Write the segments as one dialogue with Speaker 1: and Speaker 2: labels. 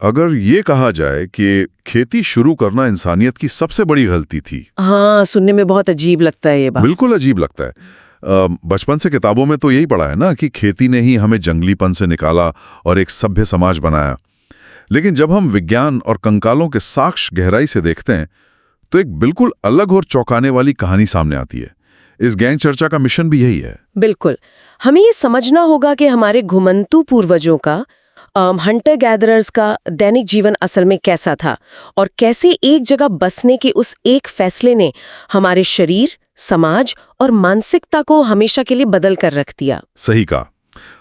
Speaker 1: अगर ये कहा जाए कि खेती शुरू करना इंसानियत की सबसे बड़ी गलती थी।
Speaker 2: हाँ, सुनने में बहुत अजीब लगता है ये बात।
Speaker 1: बिल्कुल अजीब लगता है। बचपन से किताबों में तो यही पढ़ा है ना कि खेती ने ही हमें जंगलीपन से निकाला और एक सभ्य समाज बनाया। लेकिन जब हम विज्ञान और कंकालों के साक्ष्य गहराई से देखते हैं तो एक बिल्कुल अलग और चौंकाने वाली कहानी सामने आती है। इस गैंग चर्चा का मिशन भी यही है।
Speaker 2: बिल्कुल, हमें ये समझना होगा कि हमारे घुमंतू पूर्वजों का हंटर गैदरर्स का दैनिक जीवन असल में कैसा था और कैसे एक जगह बसने के उस एक फैसले ने हमारे शरीर, समाज और मानसिकता को हमेशा के लिए बदल कर रख दिया।
Speaker 1: सही कहा।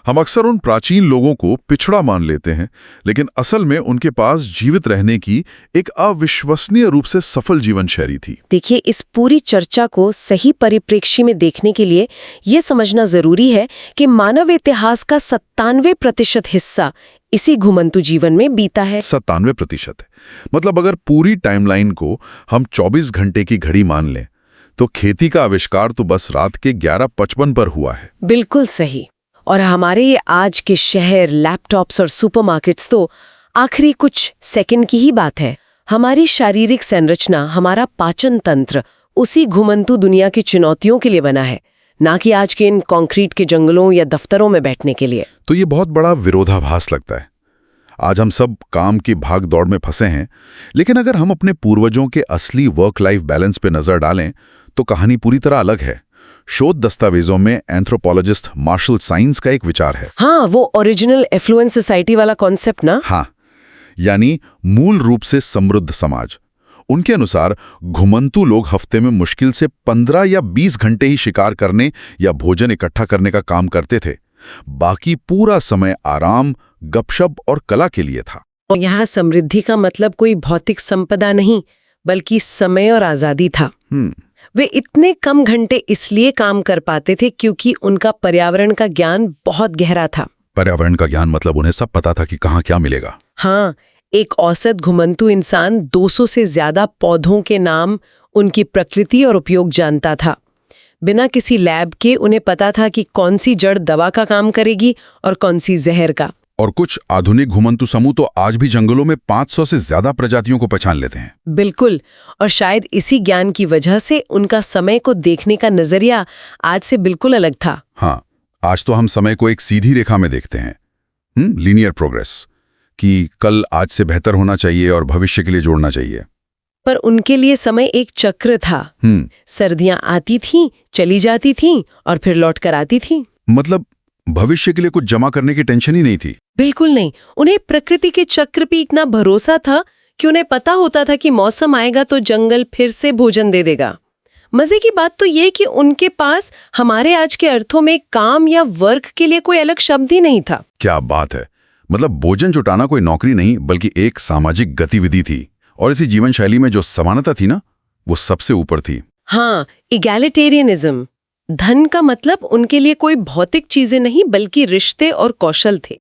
Speaker 1: हम अक्सर उन प्राचीन लोगों को पिछड़ा मान लेते हैं, लेकिन असल में उनके पास जीवित रहने की एक अविश्वसनीय रूप से सफल जीवन शैली थी।
Speaker 2: देखिए, इस पूरी चर्चा को सही परिप्रेक्ष्य में देखने के लिए ये समझना जरूरी है कि मानव इतिहास का 97% हिस्सा इसी घुमंतू जीवन में बीता है।
Speaker 1: 97% है। मतलब अगर पूरी टाइमलाइन को हम 24 घंटे की घड़ी मान लें तो खेती का आविष्कार तो बस रात के 11:55 पर हुआ है।
Speaker 2: बिल्कुल सही। और हमारे ये आज के शहर, लैपटॉप्स और सुपरमार्केट्स तो आखिरी कुछ सेकंड की ही बात है। हमारी शारीरिक संरचना, हमारा पाचन तंत्र उसी घुमंतू दुनिया की चुनौतियों के लिए बना है, ना कि आज के इन कंक्रीट के जंगलों या दफ्तरों में बैठने के लिए।
Speaker 1: तो ये बहुत बड़ा विरोधाभास लगता है। आज हम सब काम की भाग दौड़ में फंसे हैं, लेकिन अगर हम अपने पूर्वजों के असली वर्क लाइफ बैलेंस पे नजर डालें तो कहानी पूरी तरह अलग है। शोध दस्तावेजों में एंथ्रोपोलॉजिस्ट मार्शल साइंस का एक विचार है।
Speaker 2: हाँ, वो ओरिजिनल एफ्लुएंस सोसाइटी वाला कॉन्सेप्ट ना।
Speaker 1: हाँ, यानी मूल रूप से समृद्ध समाज। उनके अनुसार घुमंतू लोग हफ्ते में मुश्किल से 15 या 20 घंटे ही शिकार करने या भोजन इकट्ठा करने का काम करते थे। बाकी पूरा समय आराम, गपशप और कला के लिए था।
Speaker 2: और यहाँ समृद्धि का मतलब कोई भौतिक संपदा नहीं, बल्कि समय और आजादी था। वे इतने कम घंटे इसलिए काम कर पाते थे क्योंकि उनका पर्यावरण का ज्ञान बहुत गहरा था।
Speaker 1: पर्यावरण का ज्ञान मतलब उन्हें सब पता था कि कहाँ क्या मिलेगा।
Speaker 2: हाँ, एक औसत घुमंतू इंसान 200 से ज्यादा पौधों के नाम, उनकी प्रकृति और उपयोग जानता था। बिना किसी लैब के उन्हें पता था कि कौन सी जड़ दवा का काम करेगी और कौन सी जहर का।
Speaker 1: और कुछ आधुनिक घुमंतू समूह तो आज भी जंगलों में 500 से ज्यादा प्रजातियों को पहचान लेते हैं।
Speaker 2: बिल्कुल, और शायद इसी ज्ञान की वजह से उनका समय को देखने का नजरिया आज से बिल्कुल अलग था।
Speaker 1: हाँ, आज तो हम समय को एक सीधी रेखा में देखते हैं, लीनियर प्रोग्रेस, कि कल आज से बेहतर होना चाहिए और भविष्य के लिए जोड़ना चाहिए।
Speaker 2: पर उनके लिए समय एक चक्र था। सर्दियां आती थीं, चली जाती थीं और फिर लौट कर आती थीं।
Speaker 1: मतलब भविष्य के लिए कुछ जमा करने की टेंशन ही नहीं थी।
Speaker 2: बिल्कुल नहीं। उन्हें प्रकृति के चक्र पे इतना भरोसा था कि उन्हें पता होता था कि मौसम आएगा तो जंगल फिर से भोजन दे देगा। मजे की बात तो ये कि उनके पास हमारे आज के अर्थों में काम या वर्क के लिए कोई अलग शब्द ही नहीं था।
Speaker 1: क्या बात है। मतलब भोजन जुटाना कोई नौकरी नहीं बल्कि एक सामाजिक गतिविधि थी, और इसी जीवन शैली में जो समानता थी ना, वो सबसे ऊपर थी।
Speaker 2: हाँ, इगैलिटेरियनिज्म। धन का मतलब उनके लिए कोई भौतिक चीजें नहीं बल्कि रिश्ते और कौशल थे।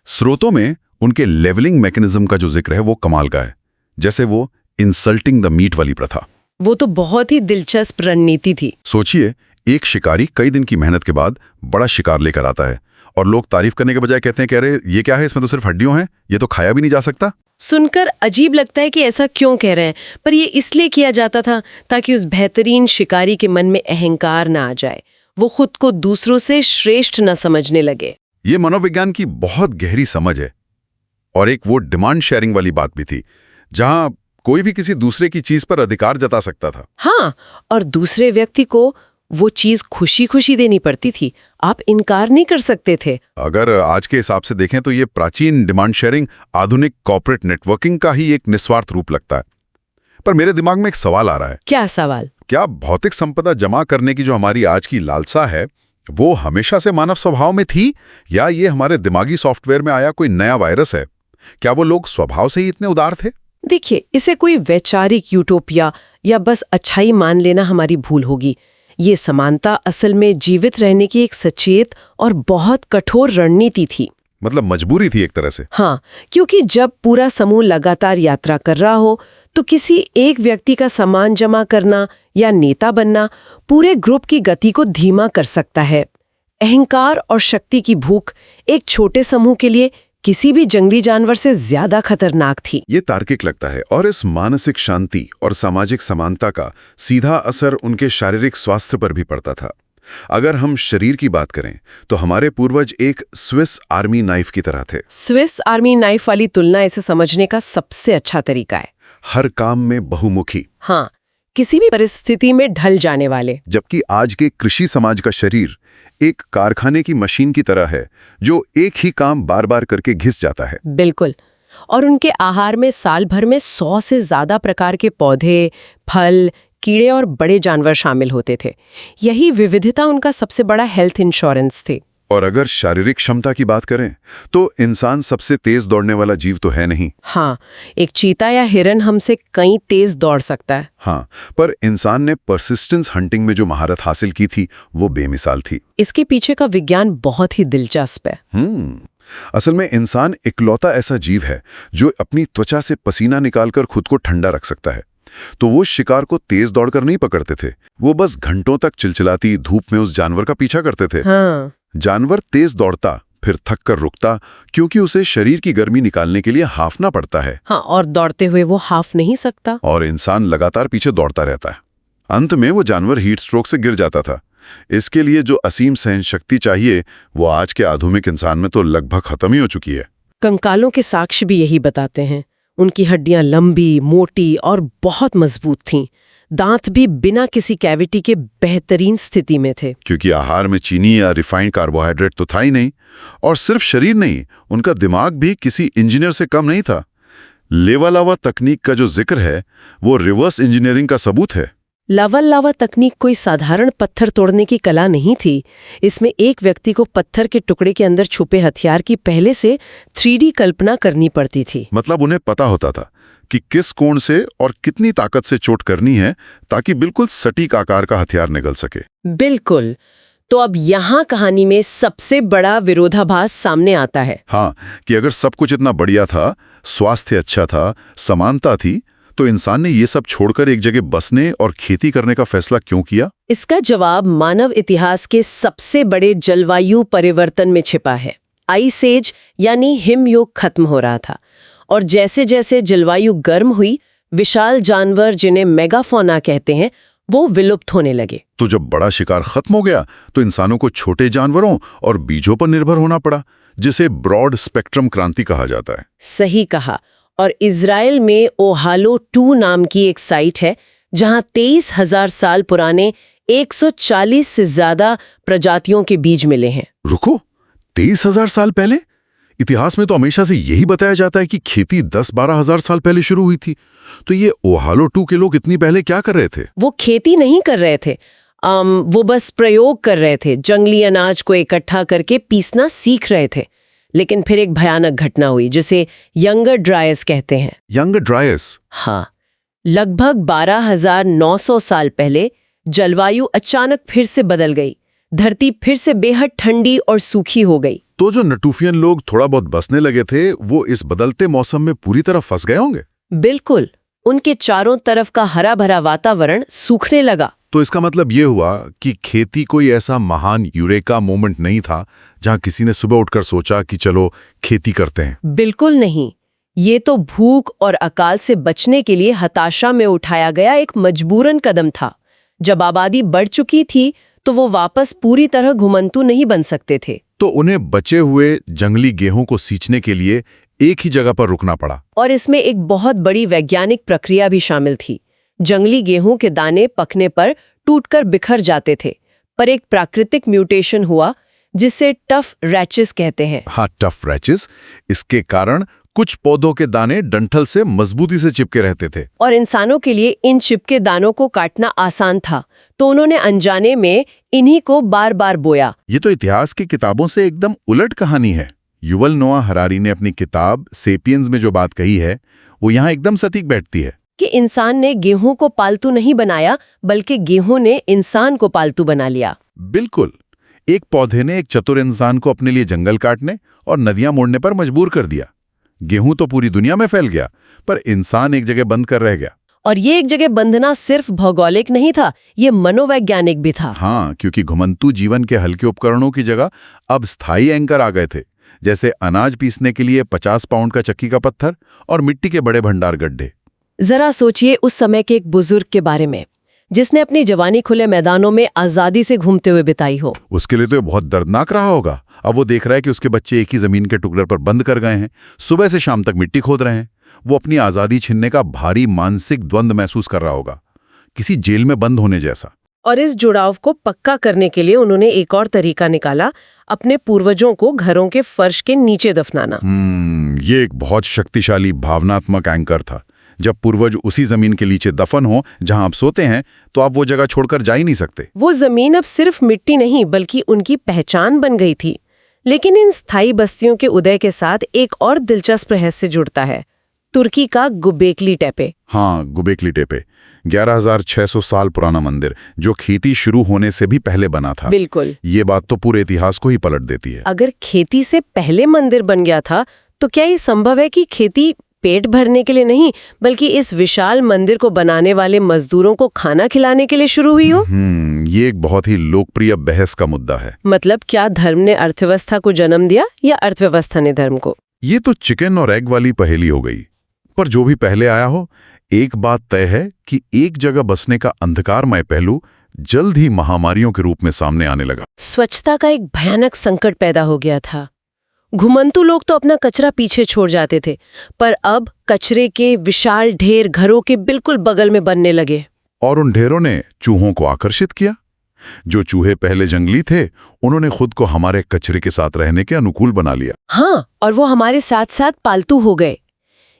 Speaker 1: स्रोतों में उनके लेवलिंग मैकेनिज्म का जो जिक्र है वो कमाल का है। जैसे वो इंसल्टिंग द मीट वाली प्रथा,
Speaker 2: वो तो बहुत ही दिलचस्प रणनीति थी।
Speaker 1: सोचिए, एक शिकारी कई दिन की मेहनत के बाद बड़ा शिकार लेकर आता है और लोग तारीफ करने के बजाय कहते हैं, कह रहे ये क्या है, इसमें तो सिर्फ हड्डियां हैं, ये तो खाया भी नहीं जा सकता।
Speaker 2: सुनकर अजीब लगता है कि ऐसा क्यों कह रहे हैं, पर ये इसलिए किया जाता था ताकि उस बेहतरीन शिकारी के मन में अहंकार ना आ जाए, वो खुद को दूसरों से श्रेष्ठ न समझने लगे।
Speaker 1: ये मनोविज्ञान की बहुत गहरी समझ है। और एक वो डिमांड शेयरिंग वाली बात भी थी, जहां कोई भी किसी दूसरे की चीज पर अधिकार जता सकता था।
Speaker 2: हाँ, और दूसरे व्यक्ति को वो चीज खुशी खुशी देनी पड़ती थी, आप इनकार नहीं कर सकते थे।
Speaker 1: अगर आज के हिसाब से देखें तो ये प्राचीन डिमांड शेयरिंग आधुनिक कॉर्पोरेट नेटवर्किंग का ही एक निस्वार्थ रूप लगता है। पर मेरे दिमाग में एक सवाल आ रहा है।
Speaker 2: क्या सवाल? क्या
Speaker 1: भौतिक संपदा जमा करने की जो हमारी आज की लालसा है वो हमेशा से मानव स्वभाव में थी, या ये हमारे दिमागी सॉफ्टवेयर में आया कोई नया वायरस है? क्या वो लोग स्वभाव से ही इतने उदार थे?
Speaker 2: देखिए, इसे कोई वैचारिक यूटोपिया या बस अच्छाई मान लेना हमारी भूल होगी। ये समानता असल में जीवित रहने की एक सचेत और बहुत कठोर रणनीति थी।
Speaker 1: मतलब मजबूरी थी एक तरह से।
Speaker 2: हाँ, क्योंकि जब पूरा समूह लगातार यात्रा कर रहा हो तो किसी एक व्यक्ति का सामान जमा करना या नेता बनना पूरे ग्रुप की गति को धीमा कर सकता है। अहंकार और शक्ति की भूख एक छोटे समूह के लिए किसी भी जंगली जानवर से ज्यादा खतरनाक थी।
Speaker 1: ये तार्किक लगता है और इस मानसिक शांति और सामाजिक समानता का सीधा असर उनके शारीरिक स्वास्थ्य पर भी पड़ता था। अगर हम शरीर की बात करें तो हमारे पूर्वज एक स्विस आर्मी नाइफ की तरह थे।
Speaker 2: स्विस आर्मी नाइफ वाली तुलना इसे समझने का सबसे अच्छा तरीका है।
Speaker 1: हर काम में बहुमुखी।
Speaker 2: हाँ, किसी भी परिस्थिति में ढल जाने वाले।
Speaker 1: जबकि आज के कृषि समाज का शरीर एक कारखाने की मशीन की तरह है जो एक ही काम बार बार करके घिस जाता है।
Speaker 2: बिल्कुल। और उनके आहार में साल भर में 100 से ज्यादा प्रकार के पौधे, फल, कीड़े और बड़े जानवर शामिल होते थे। यही विविधता उनका सबसे बड़ा हेल्थ इंश्योरेंस थी।
Speaker 1: और अगर शारीरिक क्षमता की बात करें तो इंसान सबसे तेज दौड़ने वाला जीव तो है नहीं।
Speaker 2: हाँ, एक चीता या हिरन हमसे कहीं तेज दौड़ सकता है।
Speaker 1: हाँ, पर इंसान ने परसिस्टेंस हंटिंग में जो महारत हासिल की थी वो बेमिसाल थी।
Speaker 2: इसके पीछे का विज्ञान बहुत ही दिलचस्प है।
Speaker 1: असल में इंसान इकलौता ऐसा जीव है जो अपनी त्वचा से पसीना निकालकर खुद को ठंडा रख सकता है। तो वो शिकार को तेज दौड़कर नहीं पकड़ते थे, वो बस घंटों तक चिलचिलाती धूप में उस जानवर का पीछा करते थे।
Speaker 2: हाँ।
Speaker 1: जानवर तेज दौड़ता फिर थक कर रुकता क्योंकि उसे शरीर की गर्मी निकालने के लिए हांफना पड़ता है।
Speaker 2: हाँ, और दौड़ते हुए वो हाफ नहीं सकता।
Speaker 1: और इंसान लगातार पीछे दौड़ता रहता है। अंत में वो जानवर हीट स्ट्रोक से गिर जाता था। इसके लिए जो असीम सहन शक्ति चाहिए वो आज के आधुनिक इंसान में तो लगभग खत्म ही हो चुकी है।
Speaker 2: कंकालों के साक्ष्य भी यही बताते हैं। उनकी हड्डियां लंबी, मोटी और बहुत मजबूत थीं। दांत भी बिना किसी कैविटी के बेहतरीन स्थिति में थे।
Speaker 1: क्योंकि आहार में चीनी या रिफाइंड कार्बोहाइड्रेट तो था ही नहीं। और सिर्फ शरीर नहीं, उनका दिमाग भी किसी इंजीनियर से कम नहीं था। लेवा लावा तकनीक का जो जिक्र है वो रिवर्स इंजीनियरिंग का सबूत है।
Speaker 2: लावल लावा तकनीक कोई साधारण पत्थर तोड़ने की कला नहीं थी। इसमें एक व्यक्ति को पत्थर के टुकड़े के अंदर छुपे हथियार की पहले से 3D कल्पना करनी पड़ती थी।
Speaker 1: मतलब उन्हें पता होता था कि किस कोण से और कितनी ताकत से चोट करनी है ताकि बिल्कुल सटीक आकार का हथियार निकल सके।
Speaker 2: बिल्कुल। तो अब यहाँ कहानी में सबसे बड़ा विरोधाभास सामने आता है।
Speaker 1: हाँ, कि अगर सब कुछ इतना बढ़िया था, स्वास्थ्य अच्छा था, समानता थी, तो इंसान ने ये सब छोड़कर एक जगह बसने और खेती करने का फैसला क्यों किया?
Speaker 2: इसका जवाब मानव इतिहास के सबसे बड़े जलवायु परिवर्तन में छिपा है। आइस एज यानी हिमयुग खत्म हो रहा था और जैसे जैसे जलवायु गर्म हुई, विशाल जानवर जिन्हें मेगाफोना कहते हैं वो विलुप्त होने लगे।
Speaker 1: तो जब बड़ा शिकार खत्म हो गया तो इंसानों को छोटे जानवरों और बीजों पर निर्भर होना पड़ा, जिसे ब्रॉड स्पेक्ट्रम क्रांति कहा जाता है।
Speaker 2: सही कहा। और इजराइल में ओहालो 2 नाम की एक साइट है जहां 23,000 साल पुराने 140 से ज्यादा प्रजातियों के बीज मिले हैं।
Speaker 1: रुको, 23,000 साल पहले? इतिहास में तो हमेशा से यही बताया जाता है कि खेती 10-12 हजार साल पहले शुरू हुई थी। तो ये ओहालो 2 के लोग इतनी पहले क्या कर रहे थे? वो
Speaker 2: खेती नहीं कर रहे थे, वो बस प्रयोग कर रहे थे। जंगली अनाज को इकट्ठा करके पीसना सीख रहे थे। लेकिन फिर एक भयानक घटना हुई जिसे यंगर ड्रायस कहते हैं।
Speaker 1: Younger Dryas?
Speaker 2: हाँ, लगभग 12,900 साल पहले जलवायु अचानक फिर से बदल गई। धरती फिर से बेहद ठंडी और सूखी हो गई।
Speaker 1: तो जो नटूफियन लोग थोड़ा बहुत बसने लगे थे वो इस बदलते मौसम में पूरी तरह फंस गए होंगे।
Speaker 2: बिल्कुल। उनके चारों तरफ का हरा भरा वातावरण सूखने लगा।
Speaker 1: तो इसका मतलब ये हुआ कि खेती कोई ऐसा महान यूरेका मोमेंट नहीं था जहां किसी ने सुबह उठकर सोचा कि चलो खेती करते हैं।
Speaker 2: बिल्कुल नहीं। ये तो भूख और अकाल से बचने के लिए हताशा में उठाया गया एक मजबूरन कदम था। जब आबादी बढ़ चुकी थी तो वो वापस पूरी तरह घुमंतु नहीं बन सकते थे।
Speaker 1: तो उन्हें बचे हुए जंगली गेहूं को सींचने के लिए एक ही जगह पर रुकना पड़ा।
Speaker 2: और इसमें एक बहुत बड़ी वैज्ञानिक प्रक्रिया भी शामिल थी। जंगली गेहूं के दाने पकने पर टूटकर बिखर जाते थे, पर एक प्राकृतिक म्यूटेशन हुआ जिसे टफ रैचेस कहते हैं।
Speaker 1: हाँ, टफ रैचेस। इसके कारण कुछ पौधों के दाने डंठल से मजबूती से चिपके रहते थे
Speaker 2: और इंसानों के लिए इन चिपके दानों को काटना आसान था, तो उन्होंने अनजाने में इन्हीं को बार बार बोया।
Speaker 1: ये तो इतिहास की किताबों से एकदम उलट कहानी है। युवल नोआ हरारी ने अपनी किताब सेपियंस में जो बात कही है वो यहाँ एकदम सटीक बैठती है
Speaker 2: कि इंसान ने गेहूं को पालतू नहीं बनाया, बल्कि गेहूं ने इंसान को पालतू बना लिया।
Speaker 1: बिल्कुल। एक पौधे ने एक चतुर इंसान को अपने लिए जंगल काटने और नदियां मोड़ने पर मजबूर कर दिया। गेहूं तो पूरी दुनिया में फैल गया, पर इंसान एक जगह बंद कर रह गया।
Speaker 2: और ये एक जगह बंधना सिर्फ भौगोलिक नहीं था, ये मनोवैज्ञानिक भी था।
Speaker 1: हाँ, क्योंकि घुमंतु जीवन के हल्के उपकरणों की जगह अब स्थायी एंकर आ गए थे, जैसे अनाज पीसने के लिए 50 पाउंड का चक्की का पत्थर और मिट्टी के बड़े भंडार गड्ढे।
Speaker 2: जरा सोचिए उस समय के एक बुजुर्ग के बारे में जिसने अपनी जवानी खुले मैदानों में आजादी से घूमते हुए बिताई हो।
Speaker 1: उसके लिए तो ये बहुत दर्दनाक रहा होगा। अब वो देख रहा है कि उसके बच्चे एक ही जमीन के टुकड़े पर बंद कर गए हैं, सुबह से शाम तक मिट्टी खोद रहे हैं। वो अपनी आजादी छीनने का भारी मानसिक द्वंद्व महसूस कर रहा होगा, किसी जेल में बंद होने जैसा।
Speaker 2: और इस जुड़ाव को पक्का करने के लिए उन्होंने एक और तरीका निकाला, अपने पूर्वजों को घरों के फर्श के नीचे दफनाना।
Speaker 1: ये एक बहुत शक्तिशाली भावनात्मक एंकर था। जब पूर्वज उसी जमीन के नीचे दफन हो जहां आप सोते हैं, तो आप वो जगह छोड़कर जा ही नहीं सकते।
Speaker 2: वो जमीन अब सिर्फ मिट्टी नहीं बल्कि उनकी पहचान बन गई थी। लेकिन इन स्थायी बस्तियों के उदय के साथ एक और दिलचस्प रहस्य जुड़ता है, तुर्की का गुबेकली टेपे।
Speaker 1: हाँ, गुबेकली टेपे 11,600 साल पुराना मंदिर जो खेती शुरू होने से भी पहले बना था।
Speaker 2: बिल्कुल।
Speaker 1: ये बात तो पूरे इतिहास को ही पलट देती है।
Speaker 2: अगर खेती से पहले मंदिर बन गया था, तो क्या ये संभव है कि खेती पेट भरने के लिए नहीं बल्कि इस विशाल मंदिर को बनाने वाले मजदूरों को खाना खिलाने के लिए शुरू हुई हो?
Speaker 1: ये एक बहुत ही लोकप्रिय बहस का मुद्दा है।
Speaker 2: मतलब क्या धर्म ने अर्थव्यवस्था को जन्म दिया या अर्थव्यवस्था ने धर्म को?
Speaker 1: ये तो चिकन और एग वाली पहेली हो गई। पर जो भी पहले आया हो, एक बात तय है कि एक जगह बसने का अंधकारमय पहलू जल्द ही महामारियों के रूप में सामने आने लगा।
Speaker 2: स्वच्छता का एक भयानक संकट पैदा हो गया था। घुमंतु लोग तो अपना कचरा पीछे छोड़ जाते थे, पर अब कचरे के विशाल ढेर घरों के बिल्कुल बगल में बनने लगे।
Speaker 1: और उन ढेरों ने चूहों को आकर्षित किया। जो चूहे पहले जंगली थे, उन्होंने खुद को हमारे कचरे के साथ रहने के अनुकूल बना लिया।
Speaker 2: हाँ, और वो हमारे साथ साथ पालतू हो गए।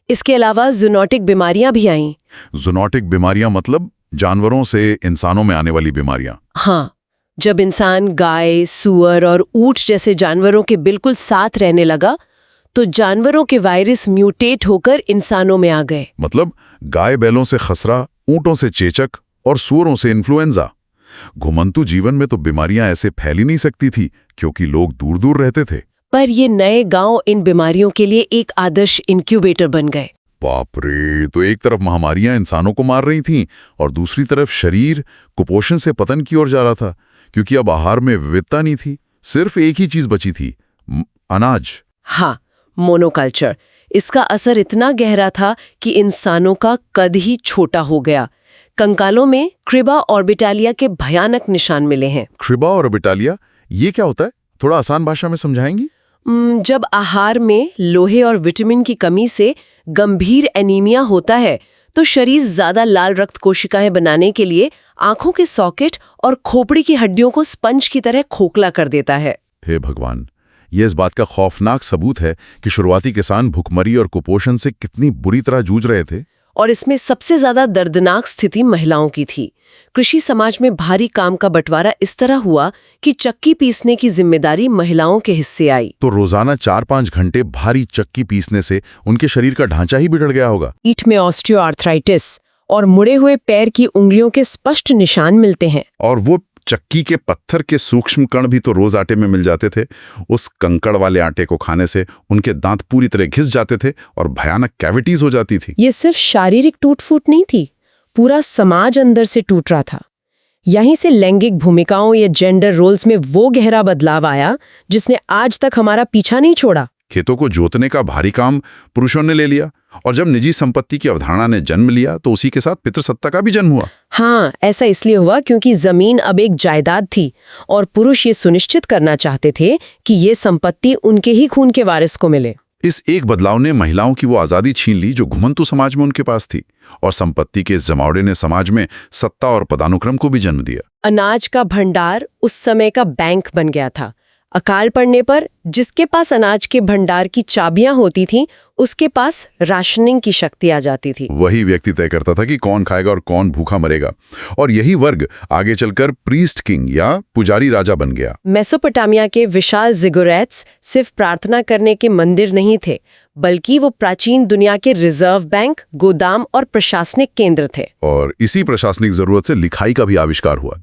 Speaker 2: इसके अलावा ज़ूनोटिक बीमारियां भी आईं।
Speaker 1: ज़ूनोटिक बीमारियां मतलब जानवरों से इंसानों में आने वाली बीमारियां।
Speaker 2: हाँ, जब इंसान गाय, सूअर और ऊंट जैसे जानवरों के बिल्कुल साथ रहने लगा, तो जानवरों के वायरस म्यूटेट होकर इंसानों में आ गए।
Speaker 1: मतलब गाय बैलों से खसरा, ऊंटों से चेचक और सूअरों से इन्फ्लुएंजा। घुमंतु जीवन में तो बीमारियां ऐसे फैल ही नहीं सकती थी क्योंकि लोग दूर दूर रहते थे।
Speaker 2: पर ये नए गांव इन बीमारियों के लिए एक आदर्श इंक्यूबेटर बन गए।
Speaker 1: बाप रे, तो एक तरफ महामारियां इंसानों को मार रही थीं और दूसरी तरफ शरीर कुपोषण से पतन की ओर जा रहा था, क्योंकि अब आहार में विविधता नहीं थी, सिर्फ एक ही चीज बची थी, अनाज।
Speaker 2: हाँ, मोनोकल्चर। इसका असर इतना गहरा था कि इंसानों का कद ही छोटा हो गया। कंकालों में क्रिबा ऑर्बिटालिया के भयानक निशान मिले हैं।
Speaker 1: क्रिबा ऑर्बिटालिया, ये क्या होता है? थोड़ा आसान भाषा में समझाएंगी?
Speaker 2: जब आहार में लोहे और विटामिन की कमी से गंभीर एनीमिया होता है, तो शरीर ज्यादा लाल रक्त कोशिकाएं बनाने के लिए आंखों के सॉकेट और खोपड़ी की हड्डियों को स्पंज की तरह खोखला कर देता है।
Speaker 1: हे भगवान, ये इस बात का खौफनाक सबूत है कि शुरुआती किसान भुखमरी और कुपोषण से कितनी बुरी तरह जूझ रहे थे।
Speaker 2: और इसमें सबसे ज्यादा दर्दनाक स्थिति महिलाओं की थी। कृषि समाज में भारी काम का बंटवारा इस तरह हुआ कि चक्की पीसने की जिम्मेदारी महिलाओं के हिस्से आई।
Speaker 1: तो रोजाना 4-5 घंटे भारी चक्की पीसने से उनके शरीर का ढांचा ही बिगड़ गया होगा।
Speaker 2: पीठ में ऑस्टियोआर्थराइटिस और मुड़े हुए पैर की उंगलियों के स्पष्ट निशान मिलते हैं।
Speaker 1: और वो चक्की के पत्थर के सूक्ष्म कण भी तो रोज आटे में मिल जाते थे। उस कंकड़ वाले आटे को खाने से उनके दांत पूरी तरह घिस जाते थे और भयानक कैविटीज हो जाती थी।
Speaker 2: ये सिर्फ शारीरिक टूट-फूट नहीं थी, पूरा समाज अंदर से टूट रहा था। यहीं से लैंगिक भूमिकाओं या जेंडर रोल्स में वो गहरा बदलाव आया जिसने आज तक हमारा पीछा नहीं छोड़ा।
Speaker 1: खेतों को जोतने का भारी काम पुरुषों ने ले लिया, और जब निजी संपत्ति की अवधारणा ने जन्म लिया तो उसी के साथ पितृसत्ता का भी जन्म हुआ।
Speaker 2: हाँ, ऐसा इसलिए हुआ क्योंकि जमीन अब एक जायदाद थी और पुरुष ये सुनिश्चित करना चाहते थे कि ये संपत्ति उनके ही खून के वारिस को मिले।
Speaker 1: इस एक बदलाव ने महिलाओं की वो आजादी छीन ली जो घुमंतु समाज में उनके पास थी, और संपत्ति के इस जमावड़े ने समाज में सत्ता और पदानुक्रम को भी जन्म दिया।
Speaker 2: अनाज का भंडार उस समय का बैंक बन गया था। अकाल पड़ने पर जिसके पास अनाज के भंडार की चाबियां होती थीं, उसके पास राशनिंग की शक्ति आ जाती थी।
Speaker 1: वही व्यक्ति तय करता था कि कौन खाएगा और कौन भूखा मरेगा, और यही वर्ग आगे चलकर प्रीस्ट किंग या पुजारी राजा बन गया।
Speaker 2: मेसोपोटामिया के विशाल जिगुरैट्स सिर्फ प्रार्थना करने के मंदिर नहीं थे, बल्कि वो प्राचीन दुनिया के रिजर्व बैंक, गोदाम और प्रशासनिक केंद्र थे।
Speaker 1: और इसी प्रशासनिक जरूरत से लिखाई का भी आविष्कार हुआ।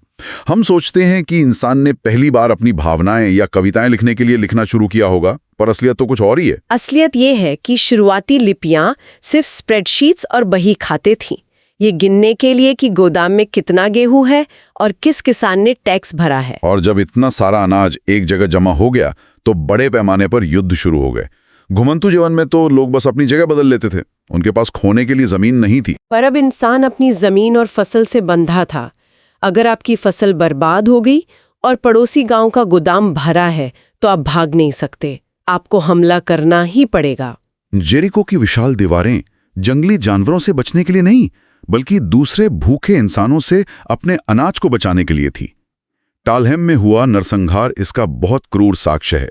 Speaker 1: हम सोचते हैं कि इंसान ने पहली बार अपनी भावनाएं या कविताएं लिखने के लिए लिखना शुरू किया होगा, पर असलियत तो कुछ और ही है।
Speaker 2: असलियत ये है कि शुरुआती लिपियां सिर्फ स्प्रेडशीट्स और बही खाते थीं, ये गिनने के लिए कि गोदाम में कितना गेहूं है और किस किसान ने टैक्स भरा है।
Speaker 1: और जब इतना सारा अनाज एक जगह जमा हो गया तो बड़े पैमाने पर युद्ध शुरू हो गए। घुमंतु जीवन में तो लोग बस अपनी जगह बदल लेते थे, उनके पास खोने के लिए जमीन नहीं थी।
Speaker 2: पर अब इंसान अपनी जमीन और फसल से बंधा था। अगर आपकी फसल बर्बाद हो गई और पड़ोसी गांव का गोदाम भरा है तो आप भाग नहीं सकते, आपको हमला करना ही पड़ेगा।
Speaker 1: जेरिको की विशाल दीवारें जंगली जानवरों से बचने के लिए नहीं, बल्कि दूसरे भूखे इंसानों से अपने अनाज को बचाने के लिए थी। टालहेम में हुआ नरसंहार इसका बहुत क्रूर साक्ष्य है,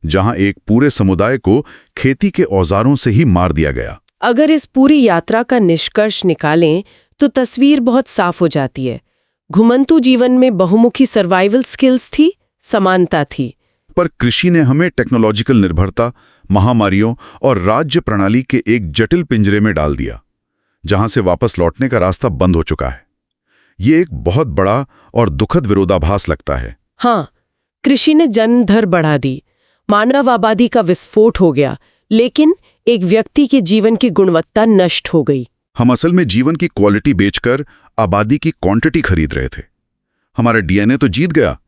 Speaker 1: जहां एक पूरे समुदाय को खेती के औजारों से ही मार दिया गया।
Speaker 2: अगर इस पूरी यात्रा का निष्कर्ष निकालें तो तस्वीर बहुत साफ हो जाती है। घुमंतु जीवन में बहुमुखी सर्वाइवल स्किल्स थी, समानता थी।
Speaker 1: पर कृषि ने हमें टेक्नोलॉजिकल निर्भरता, महामारियों और राज्य प्रणाली के एक जटिल पिंजरे में डाल दिया, जहां से वापस लौटने का रास्ता बंद हो चुका है। ये एक बहुत बड़ा और दुखद विरोधाभास लगता है।
Speaker 2: हाँ, कृषि ने जनधर बढ़ा दी, मानव आबादी का विस्फोट हो गया, लेकिन एक व्यक्ति के जीवन की गुणवत्ता नष्ट हो गई।
Speaker 1: हम असल में जीवन की क्वालिटी बेचकर आबादी की क्वांटिटी खरीद रहे थे। हमारा डीएनए तो जीत गया,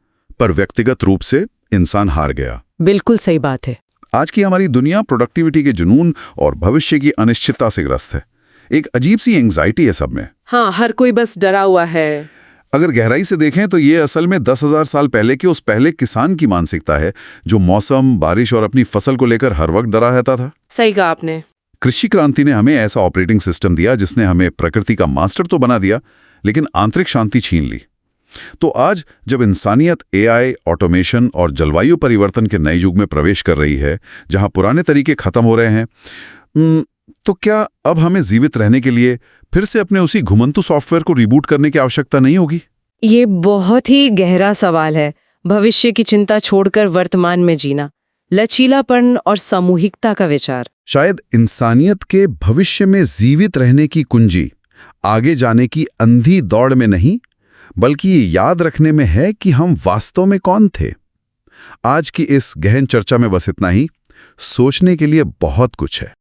Speaker 1: पर व्यक्तिगत रूप से इंसान हार गया।
Speaker 2: बिल्कुल सही बात है।
Speaker 1: आज की हमारी दुनिया प्रोडक्टिविटी के जुनून और भविष्य की अनिश्चितता से ग्रस्त है। एक अजीब सी एंग्जाइटी है सब में।
Speaker 2: हाँ, हर कोई बस डरा हुआ है।
Speaker 1: अगर गहराई से देखें तो ये असल में 10,000 साल पहले के उस पहले किसान की मानसिकता है, जो मौसम, बारिश और अपनी फसल को लेकर हर वक्त डरा रहता था।
Speaker 2: सही कहा आपने।
Speaker 1: कृषि क्रांति ने हमें ऐसा ऑपरेटिंग सिस्टम दिया जिसने हमें प्रकृति का मास्टर तो बना दिया, लेकिन आंतरिक शांति छीन ली। तो आज जब इंसानियत एआई, ऑटोमेशन और जलवायु परिवर्तन के नए युग में प्रवेश कर रही है, जहां पुराने तरीके खत्म हो रहे हैं, तो क्या अब हमें जीवित रहने के लिए फिर से अपने उसी घुमंतु सॉफ्टवेयर को रिबूट करने की आवश्यकता नहीं होगी?
Speaker 3: ये बहुत ही गहरा सवाल है। भविष्य की चिंता छोड़कर वर्तमान में जीना, लचीलापन और सामूहिकता का विचार।
Speaker 1: शायद इंसानियत के भविष्य में जीवित रहने की कुंजी आगे जाने की अंधी दौड़ में नहीं, बल्कि ये याद रखने में है कि हम वास्तव में कौन थे। आज की इस गहन चर्चा में बस इतना ही। सोचने के लिए बहुत कुछ है।